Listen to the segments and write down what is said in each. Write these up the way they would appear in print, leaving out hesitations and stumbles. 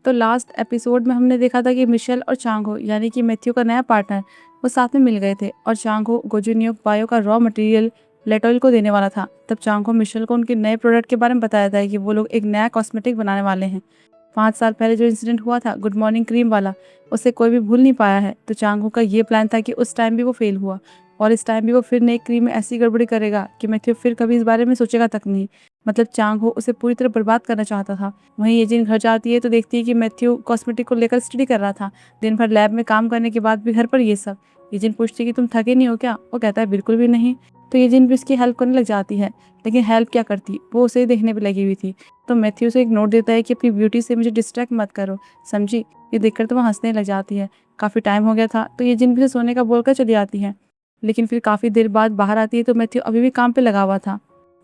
तो last episode में हमने देखा था कि मिशेल और चांगो यानी कि मैथ्यू का नया पार्टनर वो साथ में मिल गए थे और चांगो गोजुनियोक बायो का रॉ मटेरियल लेटोइल को देने वाला था। तब चांगो मिशेल को उनके नए प्रोडक्ट के बारे में बताया था कि वो लोग एक नया कॉस्मेटिक बनाने वाले हैं। 5 साल पहले जो इंसिडेंट हुआ था गुड मॉर्निंग क्रीम वाला, उसे कोई भी भूल नहीं पाया है। तो चांगो का ये प्लान था कि उस टाइम भी वो फेल हुआ और इस टाइम भी वो फिर नई क्रीम में ऐसी गड़बड़ी करेगा कि मैथ्यू फिर कभी इस बारे में सोचेगा तक नहीं। मतलब चांगो उसे पूरी तरह बर्बाद करना चाहता था। वहीं येजिन घर जाती है तो देखती है कि मैथ्यू कॉस्मेटिक को लेकर स्टडी कर रहा था। दिन भर लैब में काम करने के बाद भी घर पर ये सब। येजिन पूछती है कि तुम थके नहीं हो क्या? वो कहता है बिल्कुल भी नहीं। तो येजिन भी उसकी हेल्प करने लग जाती है, लेकिन हेल्प क्या करती, वो उसे देखने पर लगी हुई थी। तो मैथ्यू उसे एक नोट देता है कि अपनी ब्यूटी से मुझे डिस्ट्रैक्ट मत करो, समझी? ये देखकर तो वो हंसने लग जाती है। काफ़ी टाइम हो गया था तो येजिन भी सोने का बोलकर चली आती है, लेकिन फिर काफ़ी देर बाद बाहर आती है तो मैथ्यू अभी भी काम पे लगा हुआ था।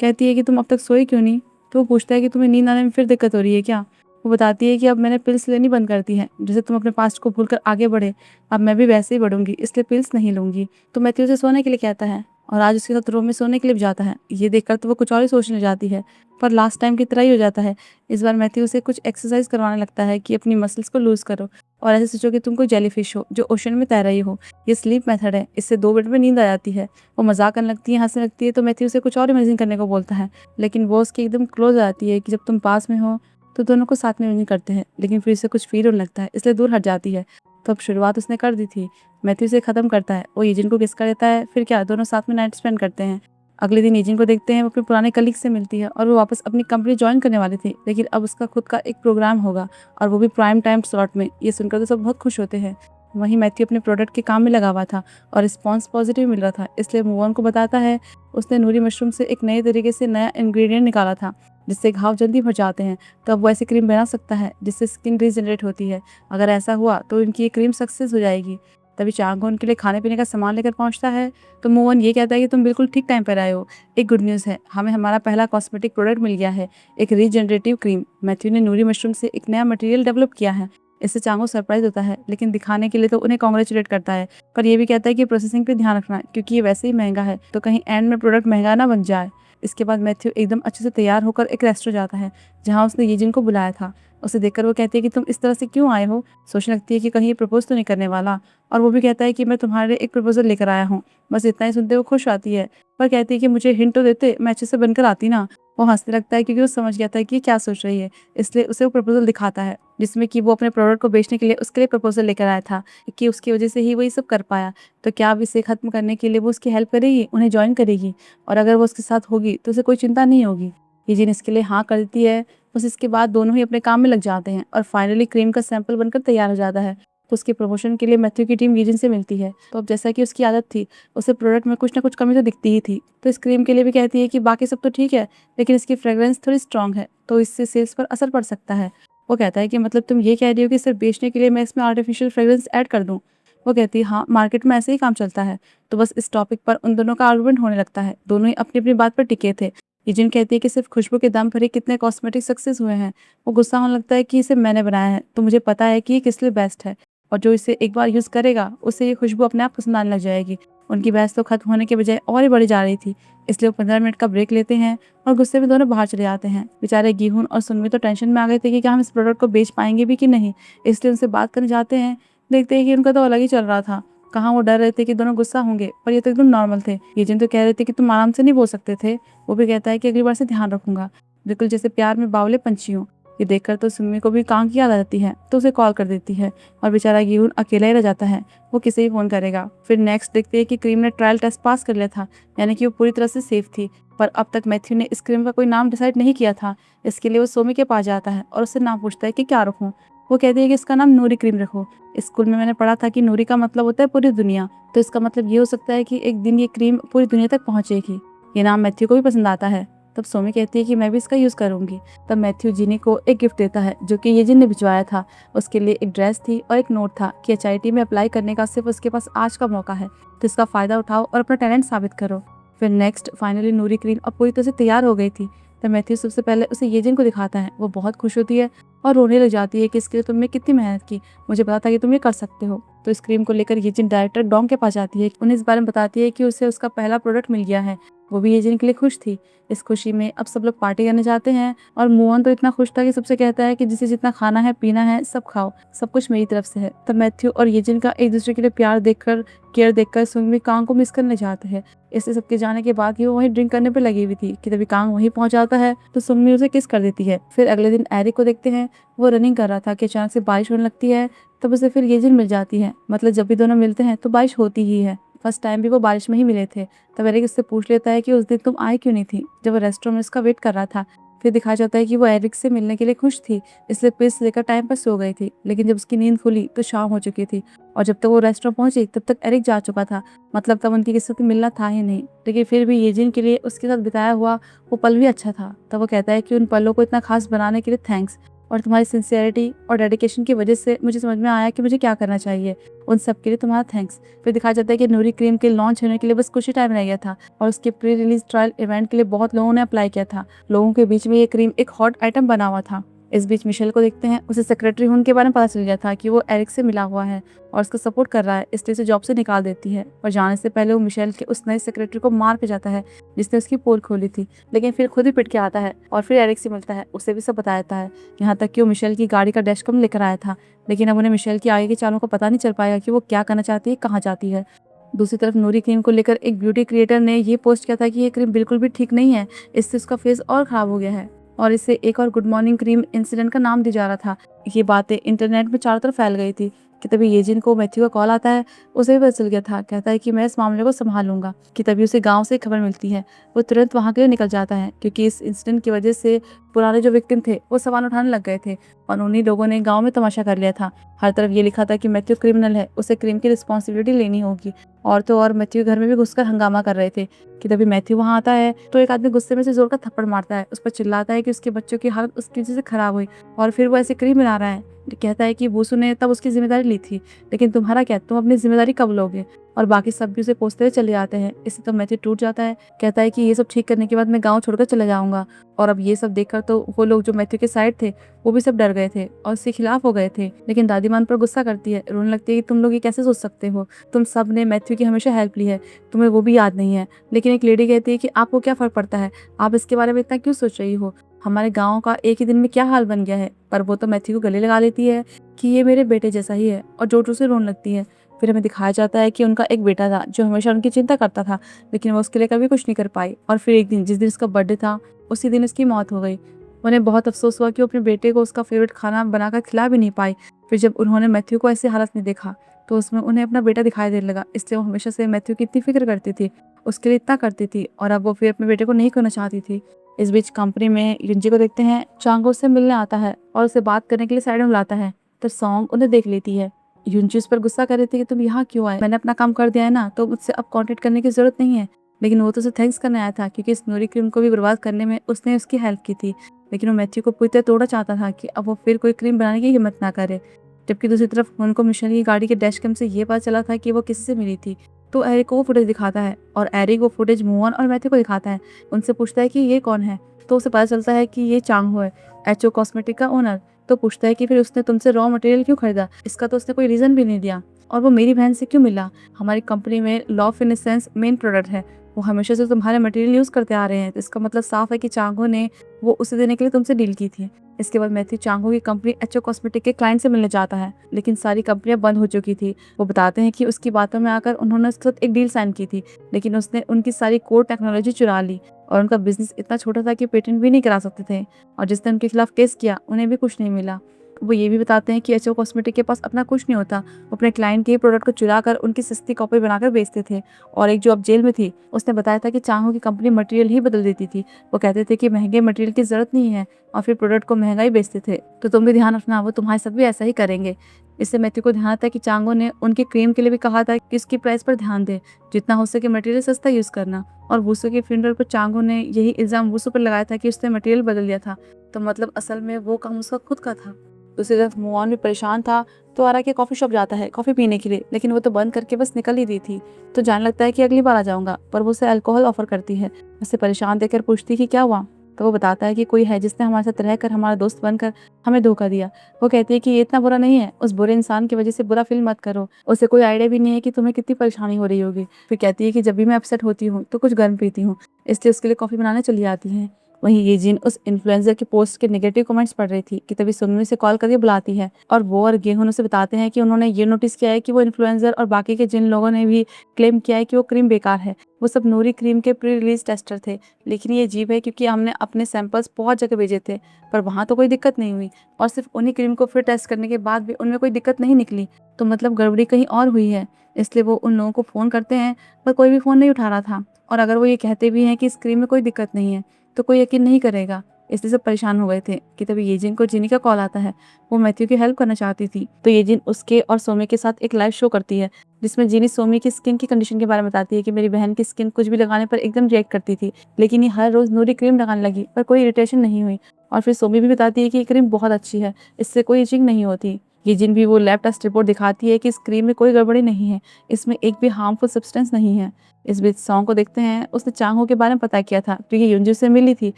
कहती है कि तुम अब तक सोई क्यों नहीं? तो वो पूछता है कि तुम्हें नींद आने में फिर दिक्कत हो रही है क्या? वो बताती है कि अब मैंने पिल्स लेनी बंद कर दी है। जैसे तुम अपने पास्ट को भूलकर आगे बढ़े, अब मैं भी वैसे ही बढ़ूंगी, इसलिए पिल्स नहीं लूंगी। तो मैथ्यू उसे सोने के लिए कहता है और आज उसके साथ रूम में सोने के लिए भी जाता है। ये देखकर तो वो कुछ और ही सोचने लग जाती है, पर लास्ट टाइम की तरह ही हो जाता है। इस बार मैथ्यू उसे कुछ एक्सरसाइज करवाने लगता है कि अपनी मसल्स को लूज करो और ऐसे सोचो कि तुम कोई जेलीफिश हो जो ओशन में तैर रही हो। ये स्लीप मेथड है, इससे 2 मिनट में नींद आ जाती है। वो मजाक करने लगती है, हंसने लगती है। तो मैथ्यू उसे कुछ और इमेजिन करने को बोलता है, लेकिन वो उसके एकदम क्लोज आ जाती है कि जब तुम पास में हो तो दोनों को साथ में इमेजिन करते हैं, लेकिन फिर इसे कुछ फील होने लगता है, इसलिए दूर हट जाती है। तो अब शुरुआत उसने कर दी थी। मैथ्यू इसे खत्म करता है, वो येजिन को किस कर देता है, फिर क्या दोनों साथ में नाइट स्पेंड करते हैं। अगले दिन येजिन को देखते हैं, वो अपने पुराने कलीग से मिलती है और वो वापस अपनी कंपनी ज्वाइन करने वाली थी, लेकिन अब उसका खुद का एक प्रोग्राम होगा और वो भी प्राइम टाइम स्लॉट में। ये सुनकर तो सब बहुत खुश होते हैं। वहीं मैथ्यू अपने प्रोडक्ट के काम में लगा हुआ था और रिस्पॉन्स पॉजिटिव मिल रहा था, इसलिए मूवन को बताता है उसने नूरी मशरूम से एक नए तरीके से नया इंग्रेडिएंट निकाला था जिससे घाव जल्दी भर जाते हैं। तो अब वो ऐसी क्रीम बना सकता है जिससे स्किन रीजनरेट होती है। अगर ऐसा हुआ तो इनकी ये क्रीम सक्सेस हो जाएगी। तभी चांगो उनके लिए खाने पीने का सामान लेकर पहुंचता है। तो मूवन ये कहता है कि तुम बिल्कुल ठीक टाइम पर आए हो। एक गुड न्यूज़ है, हमें हमारा पहला कॉस्मेटिक प्रोडक्ट मिल गया है, एक रीजनरेटिव क्रीम। मैथ्यू ने नूरी मशरूम से एक नया मटेरियल डेवलप किया है। इससे चांगो सरप्राइज होता है, लेकिन दिखाने के लिए तो उन्हें कॉन्ग्रेचुलेट करता है, पर ये भी कहता है कि प्रोसेसिंग पे ध्यान रखना क्योंकि ये वैसे ही महंगा है, तो कहीं एंड में प्रोडक्ट महंगा ना बन जाए। इसके बाद मैथ्यू एकदम अच्छे से तैयार होकर एक रेस्टोरेंट जाता है जहाँ उसने येजिन को बुलाया था। उसे देखकर वो कहती है कि तुम इस तरह से क्यों आए हो? सोचने लगती है कि कहीं ये प्रपोज तो नहीं करने वाला, और वो भी कहता है कि मैं तुम्हारे एक प्रपोजल लेकर आया हूँ। बस इतना ही सुनते वो खुश आती है, पर कहती है कि मुझे हिंट तो देते, मैं अच्छे से बनकर आती ना। वो हंसने लगता है क्योंकि वो समझ गया था कि ये क्या सोच रही है, इसलिए उसे वो प्रपोजल दिखाता है जिसमें कि वो अपने प्रोडक्ट को बेचने के लिए उसके लिए प्रपोजल लेकर आया था, कि उसकी वजह से ही वो ये सब कर पाया। तो क्या अब इसे खत्म करने के लिए वो उसकी हेल्प करेगी, उन्हें ज्वाइन करेगी, और अगर वो उसके साथ होगी तो उसे कोई चिंता नहीं होगी। येजिन इसके लिए हाँ कर देती है। बस इसके बाद दोनों ही अपने काम में लग जाते हैं और फाइनली क्रीम का सैंपल बनकर तैयार हो जाता है। तो उसके प्रमोशन के लिए मैथ्यू की टीम येजिन से मिलती है। तो अब जैसा कि उसकी आदत थी, उसे प्रोडक्ट में कुछ ना कुछ कमी तो दिखती ही थी। तो इस क्रीम के लिए भी कहती है कि बाकी सब तो ठीक है, लेकिन इसकी फ्रेग्रेंस थोड़ी स्ट्रांग है, तो इससे सेल्स पर असर पड़ सकता है। वो कहता है कि मतलब तुम ये कह रही हो कि सिर्फ बेचने के लिए मैं इसमें आर्टिफिशियल फ्रेग्रेंस ऐड कर दूं? वो कहती है हाँ, मार्केट में ऐसे ही काम चलता है। तो बस इस टॉपिक पर उन दोनों का आर्गुमेंट होने लगता है। दोनों ही अपनी अपनी बात पर टिके थे। येजिन कहती है कि सिर्फ खुशबू के दम पर ही कितने कॉस्मेटिक सक्सेस हुए हैं। वो गुस्सा होने लगता है कि इसे मैंने बनाया है, तो मुझे पता है कि ये किस लिए बेस्ट है, और जो इसे एक बार यूज़ करेगा उसे ये खुशबू अपने आप पसंद आने लग जाएगी। उनकी बहस तो खत्म होने के बजाय और ही बढ़ी जा रही थी, इसलिए वो 15 मिनट का ब्रेक लेते हैं और गुस्से में दोनों बाहर चले जाते हैं। बेचारे गीहून और सुनमी तो टेंशन में आ गए थे कि क्या हम इस प्रोडक्ट को बेच पाएंगे भी कि नहीं, इसलिए उनसे बात करने जाते हैं। देखते हैं कि उनका तो अलग ही चल रहा था। कहाँ वो डर रहे थे कि दोनों गुस्सा होंगे, पर ये तो एकदम नॉर्मल थे। ये जिन तो कह रहे थे कि तुम आराम से नहीं बोल सकते थे। वो भी कहता है कि अगली बार से ध्यान रखूंगा, बिल्कुल जैसे प्यार में बावले पंछी हों। ये देखकर तो सुम्मी को भी काम की याद आ जाती है, तो उसे कॉल कर देती है और बेचारा गेहूं अकेला ही रह जाता है। वो किसे ही फोन करेगा। फिर नेक्स्ट देखते हैं कि क्रीम ने ट्रायल टेस्ट पास कर लिया था, यानी कि वो पूरी तरह से सेफ थी। पर अब तक मैथ्यू ने इस क्रीम का कोई नाम डिसाइड नहीं किया था। इसके लिए वो सोमी के पास जाता है और उससे नाम पूछता है कि क्या रखूं। वो कहती है कि इसका नाम नूरी क्रीम रखो। स्कूल में मैंने पढ़ा था कि नूरी का मतलब होता है पूरी दुनिया, तो इसका मतलब ये हो सकता है कि एक दिन ये क्रीम पूरी दुनिया तक पहुंचेगी। ये नाम मैथ्यू को भी पसंद आता है। तब सोमी कहती है कि मैं भी इसका यूज़ करूंगी। तब मैथ्यू जिनी को एक गिफ्ट देता है जो कि येजिन ने भिजवाया था। उसके लिए एक ड्रेस थी और एक नोट था कि एचआईटी में अप्लाई करने का सिर्फ उसके पास आज का मौका है, तो इसका फ़ायदा उठाओ और अपना टैलेंट साबित करो। फिर नेक्स्ट फाइनली नूरी क्रीम अब पूरी तरह से तैयार हो गई थी। तब मैथ्यू सबसे पहले उसे येजिन को दिखाता है। वो बहुत खुश होती है और रोने लग जाती है कि इसके लिए तुमने कितनी मेहनत की, मुझे पता था कि तुम ये कर सकते हो। तो इस क्रीम को लेकर येजिन डायरेक्टर डोंग के पास जाती है, उन्हें इस बारे में बताती है कि उसे उसका पहला प्रोडक्ट मिल गया है वो भी येजिन के लिए खुश थी। इस खुशी में अब सब लोग पार्टी करने जाते हैं और मोहन तो इतना खुश था कि सबसे कहता है कि जिसे जितना खाना है पीना है सब खाओ, सब कुछ मेरी तरफ से है। तब मैथ्यू और येजिन का एक दूसरे के लिए प्यार देखकर, केयर देखकर सुंगमी कांग को मिस करने जाते हैं। इससे सबके जाने के बाद ही वो वहीं ड्रिंक करने पे लगी हुई थी कि तभी कांग वहीं पहुंच जाता है तो सुंगमी उसे किस कर देती है। फिर अगले दिन एरिक को देखते हैं, वो रनिंग कर रहा था कि अचानक से बारिश होने लगती है। तब उसे फिर येजिन मिल जाती है, मतलब जब भी दोनों मिलते हैं तो बारिश होती ही है। फर्स्ट टाइम भी वो बारिश में ही मिले थे। तब एरिक उससे पूछ लेता है कि उस दिन तुम आए क्यों नहीं थी, जब वो रेस्टोरेंट में उसका वेट कर रहा था। फिर दिखाया जाता है कि वो एरिक से मिलने के लिए खुश थी, इसलिए पिल्स लेकर टाइम पर सो गई थी। लेकिन जब उसकी नींद खुली तो शाम हो चुकी थी और जब तक वो रेस्टोरेंट पहुंची तब तक एरिक जा चुका था। मतलब तब उनकी किसी से मिलना था ही नहीं। लेकिन फिर भी येजिन के लिए उसके साथ बिताया हुआ वो पल भी अच्छा था। तब वो कहता है कि उन पलों को इतना खास बनाने के लिए थैंक्स, और तुम्हारी सिंसियरिटी और डेडिकेशन की वजह से मुझे समझ में आया कि मुझे क्या करना चाहिए। उन सब के लिए तुम्हारा थैंक्स। फिर दिखाया जाता है कि नूरी क्रीम के लॉन्च होने के लिए बस कुछ ही टाइम रह गया था और उसके प्री रिलीज ट्रायल इवेंट के लिए बहुत लोगों ने अप्लाई किया था। लोगों के बीच में ये क्रीम एक हॉट आइटम बना हुआ था। इस बीच मिशेल को देखते हैं, उसे सेक्रेटरी हुन के बारे में पता चल गया था कि वो एरिक से मिला हुआ है और उसका सपोर्ट कर रहा है, इसलिए उसे जॉब से निकाल देती है। और जाने से पहले वो मिशेल के उस नए सेक्रेटरी को मार के जाता है जिसने उसकी पोल खोली थी, लेकिन फिर खुद ही पिट के आता है और फिर एरिक से मिलता है, उसे भी सब बता देता है। यहाँ तक कि वो मिशेल की गाड़ी का डैशकैम लेकर आया था, लेकिन अब उन्हें मिशेल की आगे की चालों का पता नहीं चल पाएगा कि वो क्या करना चाहती है, कहाँ जाती है। दूसरी तरफ नूरी क्रीम को लेकर एक ब्यूटी क्रिएटर ने ये पोस्ट किया था कि ये क्रीम बिल्कुल भी ठीक नहीं है, इससे उसका फेस और खराब हो गया है और इसे एक और गुड मॉर्निंग क्रीम इंसिडेंट का नाम दिया जा रहा था। ये बातें इंटरनेट में चारों तरफ फैल गई थी कि तभी येजिन को मैथ्यू का कॉल आता है। उसे भी पता चल गया था, कहता है कि मैं इस मामले को संभाल लूंगा। कि तभी उसे गांव से खबर मिलती है, वो तुरंत वहां के लिए निकल जाता है क्योंकि इस इंसिडेंट की वजह से पुराने जो विक्टिम थे वो सवाल उठाने लग गए थे और उन्हीं लोगों ने गाँव में तमाशा कर लिया था। हर तरफ ये लिखा था कि मैथ्यू क्रिमिनल है, उसे क्रीम की रिस्पॉन्सिबिलिटी लेनी होगी। और तो और मैथ्यू के घर में भी घुसकर हंगामा कर रहे थे। कि तभी मैथ्यू वहां आता है तो एक आदमी गुस्से में से जोर का थप्पड़ मारता है, उस पर चिल्लाता है कि उसके बच्चों की हालत उसकी वजह से खराब हुई और फिर वो ऐसे क्रीम बना रहा है। कहता है कि बूसू ने तब उसकी जिम्मेदारी ली थी, लेकिन तुम्हारा क्या, तुम अपनी जिम्मेदारी कब लोगे। और बाकी सब भी उसे कोसते हुए चले जाते हैं। इससे तो मैथ्यू टूट जाता है, कहता है कि ये सब ठीक करने के बाद मैं गांव छोड़कर चला जाऊंगा। और अब ये सब देखकर तो वो लोग जो मैथ्यू के साइड थे वो भी सब डर गए थे और उसके खिलाफ हो गए थे। लेकिन दादी मान पर गुस्सा करती है, रोने लगती है कि तुम लोग ये कैसे सोच सकते हो, तुम सब ने मैथ्यू की हमेशा हेल्प ली है, तुम्हें वो भी याद नहीं है। लेकिन एक लेडी कहती है कि आपको क्या फर्क पड़ता है, आप इसके बारे में इतना क्यों सोच रही हो, हमारे गाँव का एक ही दिन में क्या हाल बन गया है। पर वो तो मैथ्यू को गले लगा लेती है कि ये मेरे बेटे जैसा ही है और जोर जोर से रोने लगती है। फिर हमें दिखाया जाता है कि उनका एक बेटा था जो हमेशा उनकी चिंता करता था, लेकिन वो उसके लिए कभी कुछ नहीं कर पाई। और फिर एक दिन जिस दिन उसका बर्थडे था उसी दिन उसकी मौत हो गई। उन्हें बहुत अफसोस हुआ कि वो अपने बेटे को उसका फेवरेट खाना बनाकर खिला भी नहीं पाई। फिर जब उन्होंने मैथ्यू को ऐसी हालत में देखा तो उसमें उन्हें अपना बेटा दिखाई देने लगा, इसलिए वो हमेशा से मैथ्यू की इतनी फिक्र करती थी, उसके लिए इतना करती थी और अब वो फिर अपने बेटे को नहीं खोना चाहती थी। इस बीच कंपनी में युंजी को देखते हैं, चांगो से मिलने आता है और उसे बात करने के लिए साइड में बुलाता है। तो सॉन्ग उन्हें देख लेती है। युंजी उस पर गुस्सा कर रही थी कि तुम यहाँ क्यों आए, मैंने अपना काम कर दिया है ना, तो मुझसे अब कांटेक्ट करने की जरूरत नहीं है। लेकिन वो तो उसे थैंक्स करने आया था क्योंकि इस नूरी क्रीम को भी बर्बाद करने में उसने उसकी हेल्प की थी। लेकिन वो मैथ्यू को पूरी तरह तोड़ना चाहता था कि अब वो फिर कोई क्रीम बनाने की हिम्मत ना करे। जबकि दूसरी तरफ उनको मिशन की गाड़ी के डैशकैम से ये पता चला था कि वो किससे मिली थी। तो एरिक को वो फुटेज दिखाता है और एरिक वो फुटेज मोहन और मैथ्यू को दिखाता है। उनसे पूछता है कि ये कौन है, तो उसे पता चलता है कि ये चांगहो है, एचओ कॉस्मेटिक का ओनर। तो पूछता है कि फिर उसने तुमसे रॉ मटेरियल क्यों खरीदा, इसका तो उसने कोई रीजन भी नहीं दिया। और वो मेरी बहन से क्यों मिला, हमारी कंपनी में लॉ ऑफ इनसेंस मेन प्रोडक्ट है, वो हमेशा से तुम्हारे मटेरियल यूज करते आ रहे हैं, तो इसका मतलब साफ है कि चांगो ने वो उसे देने के लिए तुमसे डील की थी। इसके बाद मैथ्यू चांगो की कंपनी एचओ कॉस्मेटिक के क्लाइंट से मिलने जाता है, लेकिन सारी कंपनियां बंद हो चुकी थी। वो बताते हैं कि उसकी बातों में आकर उन्होंने उसके साथ एक डील साइन की थी, लेकिन उसने उनकी सारी कोर टेक्नोलॉजी चुरा ली और उनका बिजनेस इतना छोटा था कि पेटेंट भी नहीं करा सकते थे। और जिसने उनके खिलाफ केस किया उन्हें भी कुछ नहीं मिला। वो ये भी बताते हैं कि एचओ कॉस्मेटिक के पास अपना कुछ नहीं होता, वो अपने क्लाइंट के प्रोडक्ट को चुरा कर उनकी सस्ती कॉपी बनाकर बेचते थे। और एक जो अब जेल में थी उसने बताया था कि चांगो की कंपनी मटेरियल ही बदल देती थी, वो कहते थे कि महंगे मटेरियल की जरूरत नहीं है और फिर प्रोडक्ट को महंगा ही बेचते थे। तो तुम भी ध्यान रखना, वो तुम्हारे साथ भी ऐसा ही करेंगे। इससे मैथ्यू को ध्यान आता है कि चांगो ने उनकी क्रीम के लिए भी कहा था कि उसकी प्राइस पर ध्यान दे, जितना हो सके मटेरियल सस्ता यूज करना। और वूसू के फ्यूनरल पर चांगो ने यही इल्जाम वूसू पर लगाया था कि उसने मटेरियल बदल दिया था, तो मतलब असल में वो काम उसका खुद का था। दूसरी तरफ मोहन भी परेशान था तो आरा के कॉफी शॉप जाता है कॉफी पीने के लिए, लेकिन वो तो बंद करके बस निकल ही रही थी। तो जाने लगता है कि अगली बार आ जाऊंगा, पर वो उसे अल्कोहल ऑफर करती है। उसे परेशान देखकर पूछती कि क्या हुआ। तो वो बताता है कि कोई है जिसने हमारे साथ रहकर हमारा दोस्त बनकर हमें धोखा दिया। वो कहती है कि ये इतना बुरा नहीं है, उस बुरे इंसान की वजह से बुरा फील मत करो, उसे कोई आइडिया भी नहीं है कि तुम्हें कितनी परेशानी हो रही होगी। फिर कहती है कि जब भी मैं अपसेट होती हूँ तो कुछ गर्म पीती हूँ, इसलिए उसके लिए कॉफ़ी बनाने चली आती है। वहीं ये जिन उस इन्फ्लुएंसर के पोस्ट के नेगेटिव कमेंट्स पढ़ रही थी कि तभी सुनमी से कॉल करके बुलाती है, और वो और गेहून उसे बताते हैं कि उन्होंने ये नोटिस किया है कि वो इन्फ्लुएंसर और बाकी के जिन लोगों ने भी क्लेम किया है कि वो क्रीम बेकार है, वो सब नूरी क्रीम के प्री रिलीज टेस्टर थे। लेकिन ये अजीब है क्योंकि हमने अपने सैंपल्स बहुत जगह भेजे थे, पर वहाँ तो कोई दिक्कत नहीं हुई, और सिर्फ उन्हीं क्रीम को फिर टेस्ट करने के बाद भी उनमें कोई दिक्कत नहीं निकली। तो मतलब गड़बड़ी कहीं और हुई है। इसलिए वो उन लोगों को फ़ोन करते हैं, पर कोई भी फ़ोन नहीं उठा रहा था, और अगर वो ये कहते भी हैं कि इस क्रीम में कोई दिक्कत नहीं है तो कोई यकीन नहीं करेगा। इसलिए सब परेशान हो गए थे कि तभी येजिन को जिनी का कॉल आता है। वो मैथ्यू की हेल्प करना चाहती थी, तो येजिन उसके और सोमी के साथ एक लाइव शो करती है, जिसमें जिनी सोमी की स्किन की कंडीशन के बारे में बताती है कि मेरी बहन की स्किन कुछ भी लगाने पर एकदम रिएक्ट करती थी, लेकिन ये हर रोज नूरी क्रीम लगाने लगी पर कोई इरिटेशन नहीं हुई। और फिर सोमी भी बताती है कि ये क्रीम बहुत अच्छी है, इससे कोई इचिंग नहीं होती। येजिन भी वो लैब टेस्ट रिपोर्ट दिखाती है कि इस क्रीम में कोई गड़बड़ी नहीं है, इसमें एक भी हार्मफुल सब्सटेंस नहीं है। इस बीच सॉन्ग को देखते हैं, उसने चांगो के बारे में पता किया था क्योंकि युंजू से मिली थी।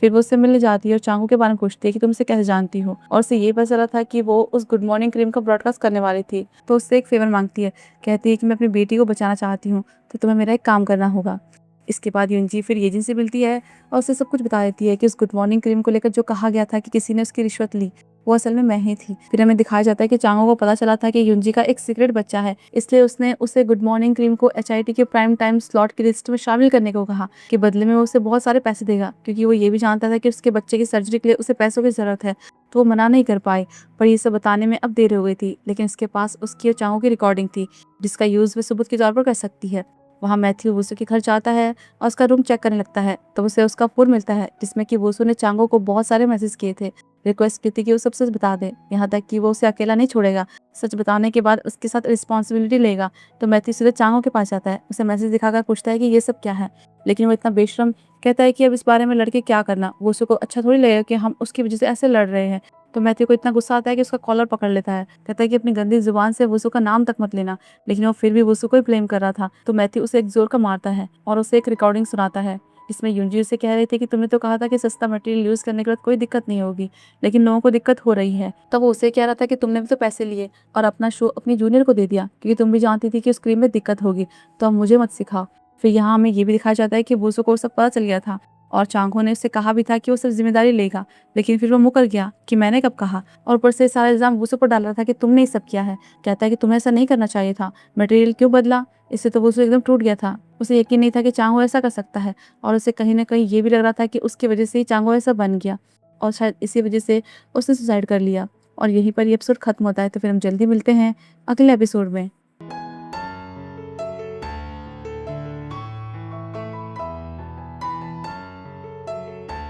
फिर वो उससे मिलने जाती है और चांगो के बारे में पूछती है कि तुम उसे कैसे जानती हो, और उसे ये पता चला था कि वो उस गुड मॉर्निंग क्रीम का ब्रॉडकास्ट करने वाली थी। तो उससे एक फेवर मांगती है, कहती है कि मैं अपनी बेटी को बचाना चाहती हूँ, तो तुम्हें मेरा एक काम करना होगा। इसके बाद युंजी फिर येजिन से मिलती है और उसे सब कुछ बता देती है कि उस गुड मॉर्निंग क्रीम को लेकर जो कहा गया था कि किसी ने उसकी रिश्वत ली, वो असल में मैं ही थी। फिर हमें दिखाया जाता है कि चांगो को पता चला था कि युंजी का एक सीक्रेट बच्चा है, इसलिए उसने उसे गुड मॉर्निंग क्रीम को एचआईटी के प्राइम टाइम स्लॉट की लिस्ट में शामिल करने को कहा कि बदले में वो उसे बहुत सारे पैसे देगा, क्योंकि वो ये भी जानता था कि उसके बच्चे की सर्जरी के लिए उसे पैसों की जरूरत है। तो वो मना नहीं कर पाई, पर ये सब बताने में अब देर हो गई थी। लेकिन इसके पास उसकी और चांगो की रिकॉर्डिंग थी, जिसका यूज वे सबूत के तौर पर कर सकती है। वहाँ मैथ्यू वुसु के घर जाता है और उसका रूम चेक करने लगता है, तो उसे उसका फोन मिलता है जिसमें कि वुसु ने चांगो को बहुत सारे मैसेज किए थे, रिक्वेस्ट की थी कि वो सब सच बता दे, यहाँ तक कि वो उसे अकेला नहीं छोड़ेगा, सच बताने के बाद उसके साथ रिस्पॉन्सिबिलिटी लेगा। तो मैथ्यू सीधे चांगो के पास जाता है, उसे मैसेज दिखाकर पूछता है कि ये सब क्या है, लेकिन वो इतना बेशरम कहता है कि अब इस बारे में लड़के क्या करना, वुसु को अच्छा थोड़ी लगेगा कि हम उसकी वजह से ऐसे लड़ रहे हैं। तो मैथ्यू को इतना गुस्सा आता है कि उसका कॉलर पकड़ लेता है, कहता है कि अपनी गंदी जुबान से वुसु का नाम तक मत लेना, लेकिन वो फिर भी वुसु को ही ब्लेम कर रहा था। तो मैथ्यू उसे एक जोर का मारता है और उसे एक रिकॉर्डिंग सुनाता है, जिसमें युंजी उसे कह रही थी कि तुमने तो कहा था कि सस्ता मटेरियल यूज करने के बाद कोई दिक्कत नहीं होगी, लेकिन लोगों को दिक्कत हो रही है। तब वो उसे कह रहा था कि तुमने भी तो पैसे लिए और अपना शो अपनी जूनियर को दे दिया, क्योंकि तुम भी जानती थी कि उस क्रीम में दिक्कत होगी, तो अब मुझे मत सिखाओ। फिर यहाँ हमें ये भी दिखाया जाता है कि वुसु को सब पता चल गया था, और चांगो ने उससे कहा भी था कि वो सिर्फ जिम्मेदारी लेगा, लेकिन फिर वो मुकर गया कि मैंने कब कहा, और ऊपर से सारा इल्जाम वुसु पर डाल रहा था कि तुमने ये सब किया है। कहता है कि तुम्हें ऐसा नहीं करना चाहिए था, मटेरियल क्यों बदला। इससे तो वुसु एकदम टूट गया था, उसे यकीन नहीं था कि चांगो ऐसा कर सकता है, और उसे कहीं ना कहीं ये भी लग रहा था कि उसकी वजह से ही चांगो ऐसा बन गया, और शायद इसी वजह से उसने सुसाइड कर लिया। और यहीं पर ये एपिसोड खत्म होता है। तो फिर हम जल्दी मिलते हैं अगले एपिसोड में।